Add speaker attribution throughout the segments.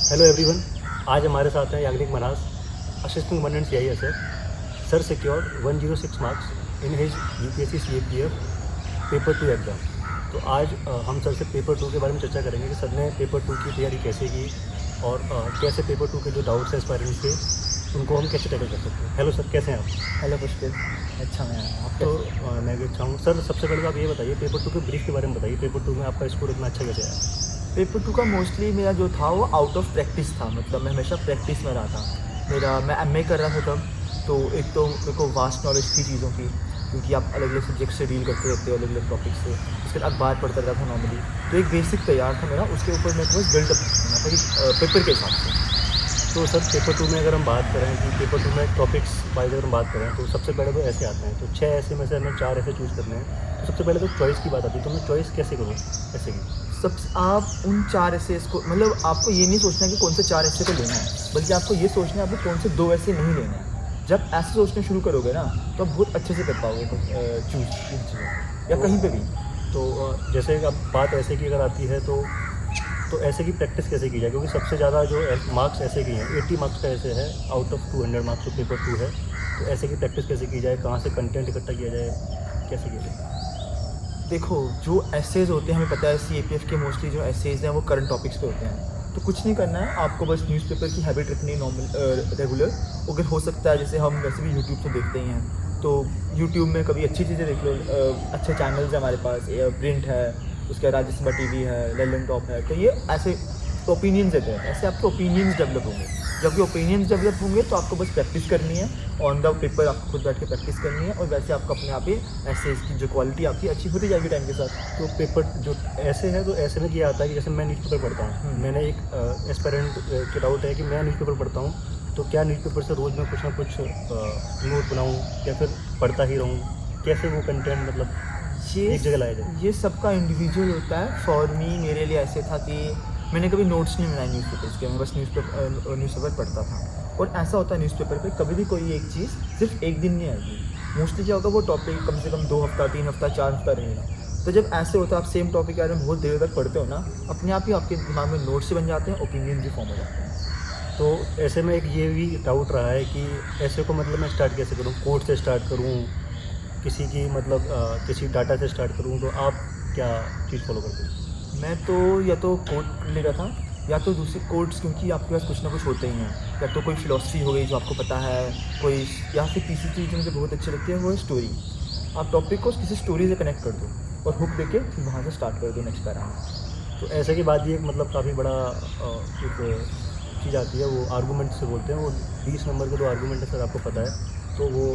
Speaker 1: Hello everyone. आज हमारे साथ हैं Yagnik Manas, assistant commandant CISF। Sir secured 106 marks in his UPSC CAPF paper 2 exam. तो आज हम सर से पेपर 2 के बारे में चर्चा करेंगे कि सर ने पेपर 2 की तैयारी कैसे की और कैसे पेपर 2 के जो डाउट्स हैं एस्पायरेंट्स के उनको हम कैसे टैकल कर सकते हैं। हेलो सर, कैसे हैं आप?
Speaker 2: हेलो पुष्पित, अच्छा मैं आप
Speaker 1: तो मैं भी अच्छा हूँ। सर सबसे पहले तो आप ये बताइए, पेपर 2 के ब्रीफ के बारे में बताइए। पेपर 2 में आपका स्कोर इतना अच्छा कैसे आया?
Speaker 2: पेपर 2 का मोस्टली मेरा जो था वो आउट ऑफ प्रैक्टिस था। मतलब मैं हमेशा प्रैक्टिस में रहा था। मैं MA कर रहा था तब, तो एक तो मेरे को वास्ट नॉलेज थी चीज़ों की, क्योंकि आप अलग अलग सब्जेक्ट से डील करते रहते हो, अलग अलग टॉपिक से। उसके बाद अखबार पढ़ता रहता था नॉर्मली, तो एक बेसिक तैयार था मेरा। उसके ऊपर मेरे को बस बिल्डअप करना था कि पेपर के हिसाब से।
Speaker 1: तो सर पेपर 2 में अगर हम बात करें कि पेपर 2 में टॉपिक्स वाइज अगर हम बात करें तो सबसे पहले तो ऐसे आते हैं। तो 6 ऐसे में से हमें 4 ऐसे चूज़ करने हैं। तो सबसे पहले तो चॉइस की बात आती है, तो मैं चॉइस कैसे करूँ ऐसे की?
Speaker 2: सब आप उन 4 ऐसे को, मतलब आपको ये नहीं सोचना कि कौन से 4 ऐसे को लेना है, बल्कि आपको ये सोचना है आपको कौन से 2 ऐसे नहीं लेने हैं। जब ऐसे सोचना शुरू करोगे ना, तो आप बहुत अच्छे से कर पाओगे चूज़ इन चीज़ों या कहीं पे भी।
Speaker 1: तो जैसे अब बात ऐसे की अगर आती है तो ऐसे की प्रैक्टिस कैसे की जाए, क्योंकि सबसे ज़्यादा जो मार्क्स ऐसे की हैं 80 मार्क्स का ऐसे है आउट ऑफ 200 मार्क्स जो पेपर 2 है। तो ऐसे की प्रैक्टिस कैसे की जाए, कहाँ से कंटेंट इकट्ठा किया जाए, कैसे किया जाए?
Speaker 2: देखो, जो एसेज होते हैं हमें पता है CAPF के मोस्टली जो एसेज हैं वो करंट टॉपिक्स पे होते हैं। तो कुछ नहीं करना है आपको, बस न्यूज़पेपर की हैबिट रखनी है नॉर्मल रेगुलर। अगर हो सकता है, जैसे हम वैसे भी यूट्यूब तो देखते ही हैं, तो यूट्यूब में कभी अच्छी चीज़ें देख लो। अच्छे चैनल्स हैं हमारे पास, प्रिंट है, उसके बाद राज्यसभा TV है, ललन टॉप है। तो ये ऐसे ओपिनियंस देते हैं, ऐसे आपके ओपिनियंस डेवलप होंगे। जब ये ओपिनियंस डेवलप होंगे तो आपको बस प्रैक्टिस करनी है, ऑन द पेपर आपको खुद बैठ के प्रैक्टिस करनी है, और वैसे आपको अपने आप ही ऐसे इसकी जो क्वालिटी आपकी अच्छी होती जाएगी टाइम के साथ।
Speaker 1: तो पेपर जो ऐसे है तो ऐसे में क्या आता है कि जैसे मैं न्यूज़पेपर पढ़ता हूँ, मैंने एक एस्पायरेंट के डाउट है कि मैं न्यूज़पेपर पढ़ता हूँ, तो क्या न्यूज़पेपर से रोज़ मैं कुछ ना कुछ नोट बनाऊँ या फिर पढ़ता ही रहूँ? कैसे वो कंटेंट मतलब एक जगह लाया जाए?
Speaker 2: ये सबका इंडिविजुअल होता है। फॉर मी, मेरे लिए ऐसे था कि मैंने कभी नोट्स नहीं बनाए न्यूज़पेपर्स के, मैं बस न्यूज़पेपर पढ़ता था। और ऐसा होता है न्यूज़पेपर पे कभी भी कोई एक चीज़ सिर्फ एक दिन नहीं आएगी। मोस्टली क्या होगा, वो टॉपिक कम से कम 2 हफ्ता, 3 हफ्ता, 4 हफ्ता रहेगा। तो जब ऐसे होता है, आप सेम टॉपिक के बारे में बहुत देर तक पढ़ते हो ना, अपने आप ही आपके दिमाग में नोट्स भी बन जाते हैं, ओपिनियन भी फॉर्म हो जाते हैं।
Speaker 1: तो ऐसे में एक ये भी डाउट रहा है कि ऐसे को मतलब मैं स्टार्ट कैसे करूँ? कोड से स्टार्ट करूँ, किसी की मतलब किसी डाटा से स्टार्ट करूँ? तो आप क्या चीज़ फॉलो करते हैं?
Speaker 2: मैं तो या तो कोड ले रहा था, या तो दूसरे कोड्स, क्योंकि आपके पास कुछ ना कुछ होते ही हैं। या तो कोई फिलॉसफी हो गई जो आपको पता है, कोई, या फिर तीसरी चीज़ जो मुझे बहुत अच्छी लगती है वो है स्टोरी। आप टॉपिक को किसी स्टोरी से कनेक्ट कर दो और हुक देके फिर वहाँ से स्टार्ट कर दो नेक्स्ट पैरा में।
Speaker 1: तो ऐसे की बात ये मतलब काफ़ी बड़ा एक चीज़ आती है, वो आर्गूमेंट से बोलते हैं। वो 20 नंबर के 2 आर्गूमेंट है सर, आपको पता है। तो वो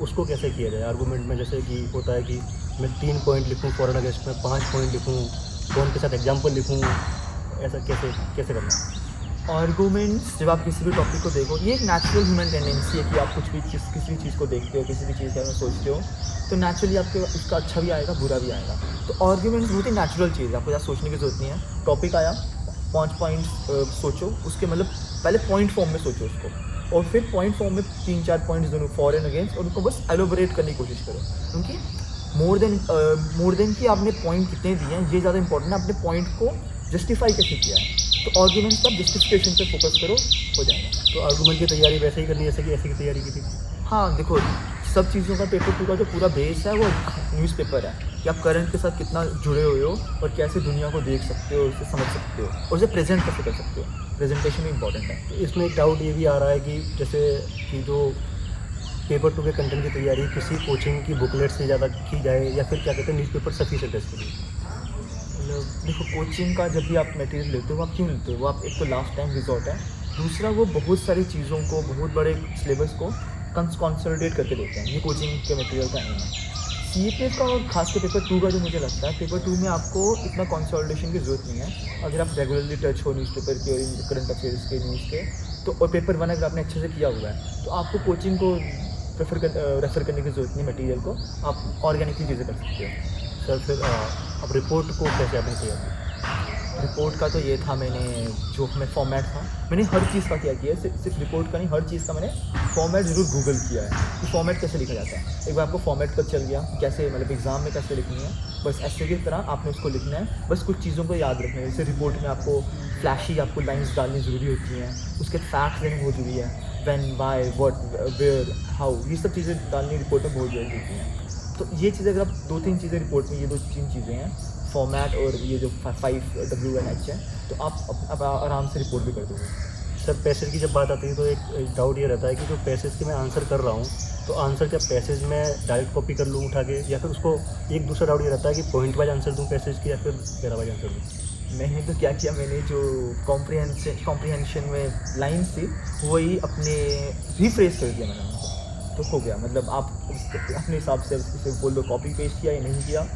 Speaker 1: उसको कैसे किया जाए आर्गूमेंट में? जैसे कि होता है कि मैं 3 पॉइंट लिखूँ फॉरेन अगेंस्ट में, 5 पॉइंट लिखूँ, कौन के साथ एग्जाम्पल लिखूँ, ऐसा कैसे कैसे करना है?
Speaker 2: आर्गूमेंट्स, जब आप किसी भी टॉपिक को देखो, ये एक नेचुरल ह्यूमन टेंडेंसी है कि आप कुछ भी चीज़, किसी भी चीज़ को देखते हो, किसी भी चीज़ के बारे में सोचते हो, तो नेचुरली आपके उसका अच्छा भी आएगा, बुरा भी आएगा। तो आर्गूमेंट्स बहुत ही नेचुरल चीज़ है, आपको ज़्यादा सोचने की ज़रूरत नहीं है। टॉपिक आया, 5 पॉइंट्स सोचो, उसके मतलब पहले पॉइंट फॉर्म में सोचो उसको, और फिर पॉइंट फॉर्म में 3-4 पॉइंट्स दोनों फॉर एंड अगेंस्ट, और उनको बस एलोबरेट करने की कोशिश करो। क्योंकि मोर देन कि आपने पॉइंट कितने दिए हैं, ये ज़्यादा इंपॉर्टेंट है आपने पॉइंट को जस्टिफाई कैसे किया है। तो आर्गूमेंट्स का जस्टिफिकेशन पे फोकस करो, हो जाएगा।
Speaker 1: तो आर्गूमेंट की तैयारी वैसे ही करनी है जैसे कि ऐसे की तैयारी की थी?
Speaker 2: हाँ देखो, सब चीज़ों का पेपर 2 का जो पूरा बेस है वो न्यूज़पेपर है, कि आप करंट के साथ कितना जुड़े हुए हो और कैसे दुनिया को देख सकते हो, उसे समझ सकते हो, और उसे प्रेजेंट कैसे कर सकते हो। प्रेजेंटेशन भी इंपॉर्टेंट है।
Speaker 1: तो इसमें एक डाउट ये भी आ रहा है कि जैसे कि जो पेपर 2 के कंटेंट की तैयारी किसी कोचिंग की बुकलेट से ज़्यादा की जाए या फिर क्या कहते हैं न्यूज़पेपर सफिशिएंट है इसके लिए?
Speaker 2: मतलब देखो, कोचिंग का जब भी आप मटेरियल लेते हो, वो आप क्यों लेते हो? वो आप एक तो लास्ट टाइम रिजॉर्ट है, दूसरा वो बहुत सारी चीज़ों को, बहुत बड़े सिलेबस को कंसोलिडेट करके देते हैं। ये कोचिंग के मटेरियल का एम है। CAPF का और खास कर पेपर 2 का जो मुझे लगता है, पेपर 2 में आपको इतना कंसोलिडेशन की ज़रूरत नहीं है। अगर आप रेगुलरली टच हो न्यूज़पेपर के और करंट अफेयर्स के, न्यूज़ के, तो और पेपर 1 अगर आपने अच्छे से किया हुआ है, तो आपको कोचिंग को रेफ़र करने की ज़रूरत नहीं। मटेरियल को आप ऑर्गेनिकली चीज़ें कर सकते हो।
Speaker 1: सर फिर अब रिपोर्ट को कैसे आपने तैयार किया?
Speaker 2: रिपोर्ट का तो ये था, मैंने जो हमें फॉर्मेट था, मैंने हर चीज़ का क्या किया है, सिर्फ रिपोर्ट का नहीं, हर चीज़ का मैंने फॉर्मेट ज़रूर गूगल किया है कि फॉर्मेट कैसे लिखा जाता है। एक बार आपको फॉर्मेट का चल गया कैसे, मतलब एग्ज़ाम में कैसे लिखनी है, बस ऐसे की तरह आपने उसको लिखना है। बस कुछ चीज़ों को याद रखना है। जैसे रिपोर्ट में आपको फ्लैशी आपको लाइंस डालनी ज़रूरी होती हैं, उसके फैक्ट्स देने बहुत ज़रूरी है, when, why, what, where, how, ये सब चीज़ें डालनी रिपोर्ट में बहुत ज़रूरी होती हैं। तो ये चीज़ें अगर आप 2-3 चीज़ें रिपोर्ट में, ये 2-3 चीज़ें हैं, फॉर्मेट और ये जो 5W1H है, तो आप आराम से रिपोर्ट भी कर दोगे।
Speaker 1: सर पैसेज की जब बात आती है तो एक डाउट ये रहता है कि जो पैसेज के मैं आंसर कर रहा हूँ, तो आंसर क्या पैसेज में डायरेक्ट कॉपी कर लूँ उठा के, या फिर उसको एक दूसरा डाउट ये रहता है कि पॉइंट वाइज आंसर दूँ पैसेज की, या फिर पैरा वाइज आंसर दूँ।
Speaker 2: मैंने तो क्या किया, मैंने जो कॉम्प्रिहेंशन में लाइन्स थी वही अपने रिफ्रेश कर दिया मैंने उनको, तो हो गया। मतलब आप अपने हिसाब से उसे बोल दो कॉपी पेस्ट किया या नहीं किया,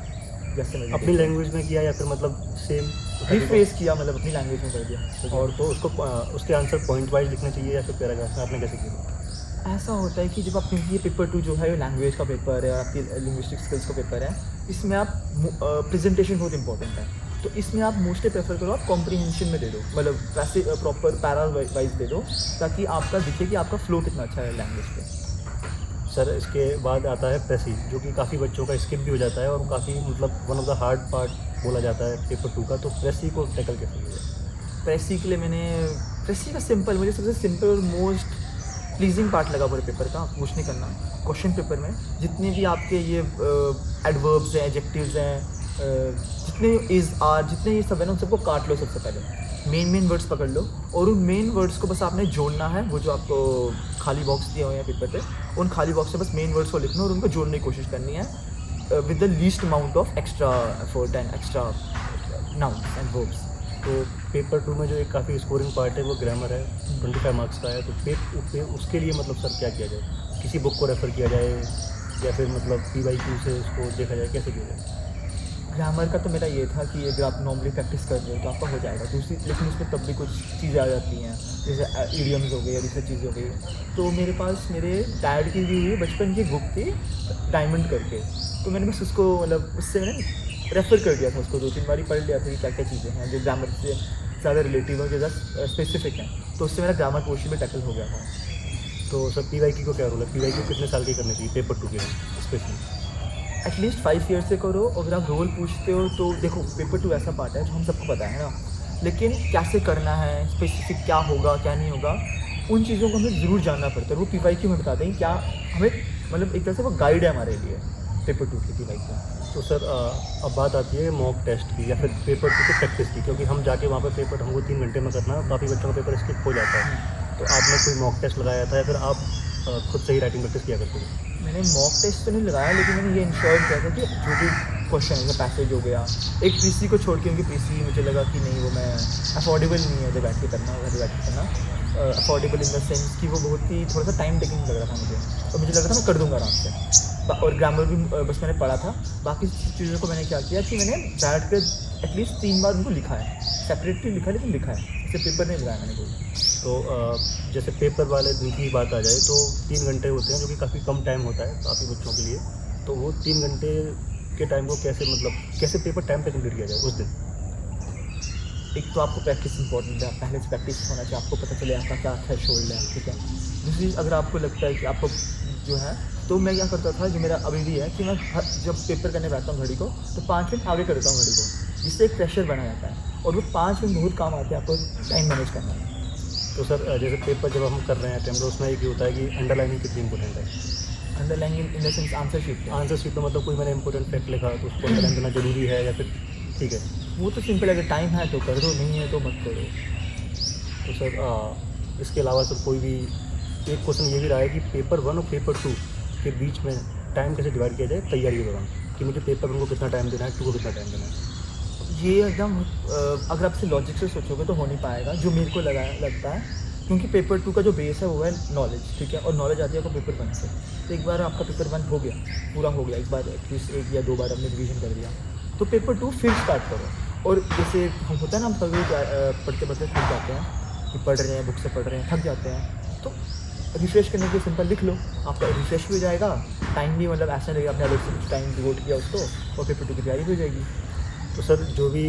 Speaker 2: जैसे मैंने
Speaker 1: अपनी लैंग्वेज में किया या फिर मतलब सेम
Speaker 2: रिफ्रेश किया, मतलब अपनी लैंग्वेज में कर दिया।
Speaker 1: और तो उसको उसके आंसर पॉइंट वाइज लिखने चाहिए या फिर पैराग्राफ में, आपने कैसे किया?
Speaker 2: ऐसा होता है कि जब आप, क्योंकि ये पेपर 2 जो है ये लैंग्वेज का पेपर है, आपकी लिंग्विस्टिक स्किल्स का पेपर है, इसमें आप प्रेजेंटेशन बहुत इंपॉर्टेंट है, तो इसमें आप मोस्टली प्रेफर करो आप कॉम्प्रिहेंशन में दे दो, मतलब वैसे प्रॉपर पैरा वाइज दे दो, ताकि आपका दिखे कि आपका फ्लो कितना अच्छा है लैंग्वेज पे।
Speaker 1: सर इसके बाद आता है प्रेसी, जो कि काफ़ी बच्चों का स्किप भी हो जाता है और काफ़ी मतलब one of the hard part बोला जाता है पेपर 2 का, तो प्रेसी को टैकल कैसे किया?
Speaker 2: प्रेसी के लिए मैंने, प्रेसी का सिंपल, मुझे सबसे सिंपल और मोस्ट प्लीजिंग पार्ट लगा पूरे पेपर का, कुछ नहीं करना। क्वेश्चन पेपर में जितने भी आपके ये एडवर्ब्स हैं, एडजेक्टिव्स हैं, जितने इज़, आर, जितने ये सब है ना, उन सबको काट लो सबसे पहले, मेन वर्ड्स पकड़ लो, और उन मेन वर्ड्स को बस आपने जोड़ना है। वो जो आपको खाली बॉक्स दिए हुए हैं पेपर पे, उन खाली बॉक्स से बस मेन वर्ड्स को लिखना और उनको जोड़ने की कोशिश करनी है with the least amount of extra effort and extra nouns and verbs.
Speaker 1: तो पेपर 2 में जो एक काफ़ी स्कोरिंग पार्ट है वो ग्रामर है, 25 मार्क्स का है, तो उसके लिए मतलब सर क्या किया जाए? किसी बुक को रेफ़र किया जाए या फिर मतलब PYQ से उसको देखा जाए, कैसे किया जाए?
Speaker 2: ग्रामर का तो मेरा ये था कि अगर आप नॉर्मली प्रैक्टिस कर रहे हो तो आपका हो जाएगा दूसरी, लेकिन उसमें तब भी कुछ चीज़ें आ जाती हैं, जैसे इडियम्स हो गए या दूसरी चीज़ें हो गई। तो मेरे पास मेरे डैड की दी हुई बचपन की बुक थी डायमंड करके, तो मैंने बस उसको, मतलब उससे मैंने रेफ़र कर दिया था उसको, 2-3 बार पढ़ लिया था कि क्या क्या चीज़ें हैं जो ग्रामर से ज़्यादा रिलेटिव हो, जो ज़्यादा स्पेसिफिक हैं, तो उससे मेरा ग्रामर पोर्शन भी टैकल हो गया था।
Speaker 1: तो सर PYQ को क्या रोल है? PYQ कितने साल की करनी चाहिए पेपर 2 के स्पेशली?
Speaker 2: एटलीस्ट 5 ईयर से करो। अगर आप रोल पूछते हो तो देखो पेपर 2 ऐसा पार्ट है जो हम सबको पता है ना, लेकिन कैसे करना है, स्पेसिफिक क्या होगा क्या नहीं होगा, उन चीज़ों को हमें ज़रूर जानना पड़ता है। वो PYQ में बताते हैं क्या हमें, मतलब एक तरह से वो गाइड है हमारे लिए पेपर 2 की PYQ।
Speaker 1: तो सर अब बात आती है मॉक टेस्ट की या फिर पेपर 2 की प्रैक्टिस की, क्योंकि हम जाके वहाँ पर पेपर हमको 3 घंटे में करना है, काफ़ी बच्चों का पेपर स्किप हो जाता है। तो आपने कोई मॉक टेस्ट लगाया था या फिर आप खुद से ही राइटिंग प्रैक्टिस किया करते थे?
Speaker 2: मैंने मॉक टेस्ट तो नहीं लगाया, लेकिन मैंने ये इंश्योर किया था कि जो भी क्वेश्चन है, पैसेज हो गया, एक प्रीसी को छोड़ के, उनकी प्रीसी मुझे लगा कि नहीं वो मैं अफोर्डेबल नहीं है, जब बैठ के करना, घर बैठ के करना, अफोर्डेबल इन द सेंस कि वो बहुत ही थोड़ा सा टाइम टेकिंग लग रहा था मुझे, और मुझे लग रहा था मैं कर दूँगा आराम से। और ग्रामर भी बस मैंने पढ़ा था, बाकी चीज़ों को मैंने क्या किया कि मैंने बैठ कर एटलीस्ट 3 बार उनको लिखा है, सेपरेटली लिखा है, लेकिन लिखा है, इससे पेपर नहीं लगाया मैंने कोई।
Speaker 1: तो जैसे पेपर वाले दिन की बात आ जाए तो 3 घंटे होते हैं, जो कि काफ़ी कम टाइम होता है काफ़ी बच्चों के लिए, तो वो 3 घंटे के टाइम को कैसे मतलब कैसे पेपर टाइम पे कंप्लीट किया जाए उस दिन?
Speaker 2: एक तो आपको प्रैक्टिस इंपॉर्टेंट है, पहले से प्रैक्टिस होना चाहिए, आपको पता चले आपका क्या थ्रेशोल्ड है, ठीक है। दूसरी, अगर आपको लगता है कि आपको जो है, तो मैं क्या करता था, जो मेरा अभी भी है कि मैं जब पेपर करने बैठता हूँ घड़ी को, तो 5 मिनट आगे कर देता हूँ घड़ी को, जिससे एक प्रेशर बना जाता है, और वो 5 मिनट बहुत काम आते हैं आपको टाइम मैनेज करना है।
Speaker 1: तो सर जैसे पेपर जब हम कर रहे हैं अटेम्प्ट, तो उसमें एक ही होता है कि अंडरलाइनिंग कितनी इंपॉर्टेंट है?
Speaker 2: Underlining in the sense answer sheet.
Speaker 1: Answer sheet में मतलब कोई मैंने इंपॉर्टेंट फैक्ट लिखा तो उसको अंडरलाइन करना जरूरी है या फिर ठीक है?
Speaker 2: वो तो सिंपल है, अगर टाइम है तो कर दो, नहीं है तो मत करो।
Speaker 1: तो सर इसके अलावा सर कोई भी एक क्वेश्चन ये भी रहा है कि पेपर 1 और पेपर 2 के बीच में टाइम कैसे डिवाइड किया जाए तैयारी के दौरान, कि मुझे पेपर 1 को कितना टाइम देना है, 2 को कितना टाइम देना है?
Speaker 2: ये एकदम अगर आपसे लॉजिक से सोचोगे तो हो नहीं पाएगा, जो मेरे को लगता है, क्योंकि पेपर 2 का जो बेस है वो है नॉलेज, ठीक है, और नॉलेज आती है आपको पेपर 1 से। तो एक बार आपका पेपर 1 हो गया, पूरा हो गया, एक बार एटलीस्ट 1 या 2 बार हमने रिवीजन कर दिया, तो पेपर 2 फिर स्टार्ट करो। और जैसे हम होता है ना, हम कभी पढ़ते पढ़ते थक जाते हैं, कि पढ़ रहे हैं, बुक से पढ़ रहे हैं, थक जाते हैं, तो रिफ्रेश करने के लिए सिंपल लिख लो, आपका रिफ्रेश भी हो जाएगा, टाइम भी मतलब ऐसा लगेगा आपने अलग से कुछ टाइम डिवोट किया उसको, और पेपर 2 की तैयारी भी हो जाएगी।
Speaker 1: तो सर जो भी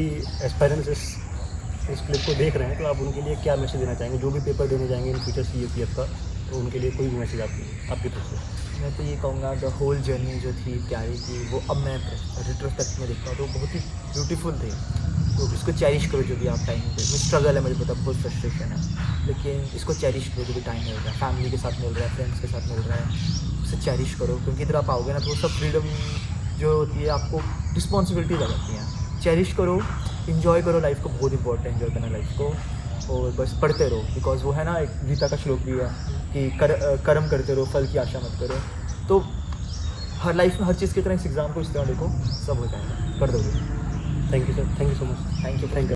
Speaker 1: एस्पायरेंट्स इस क्लिप को देख रहे हैं, तो आप उनके लिए क्या मैसेज देना चाहेंगे, जो भी पेपर देने जाएंगे इन फ्यूचर CAPF का, तो उनके लिए कोई भी मैसेज आपकी तरफ से?
Speaker 2: मैं तो ये कहूँगा, द होल जर्नी जो थी तैयारी की, वो अब मैं रिट्रोस्पेक्ट में देखता हूँ तो बहुत ही ब्यूटीफुल थी। तो इसको चेरिश करो जो भी आप टाइम पे, स्ट्रगल है मुझे पता, बहुत फ्रस्ट्रेशन है, लेकिन इसको चेरिश करो जो भी टाइम मिल रहा है, फैमिली के साथ मिल रहा है, फ्रेंड्स के साथ मिल रहा है, उसे चेरिश करो, क्योंकि इधर आप आओगे ना तो वो सब फ्रीडम जो होती है आपको रिस्पॉन्सिबिलिटीज आ जाती हैं। चेरिश करो, इन्जॉय करो लाइफ को, बहुत इंपॉर्टेंट है इन्जॉय करना लाइफ को, और बस पढ़ते रहो, बिकॉज वो है ना एक गीता का श्लोक भी है कि कर्म करते रहो, फल की आशा मत करो। तो हर लाइफ में हर चीज़ की तरह इस एग्ज़ाम को इस तरह देखो, सब हो जाएगा, कर दोगे।
Speaker 1: Thank you sir, thank you so much,
Speaker 2: thank you.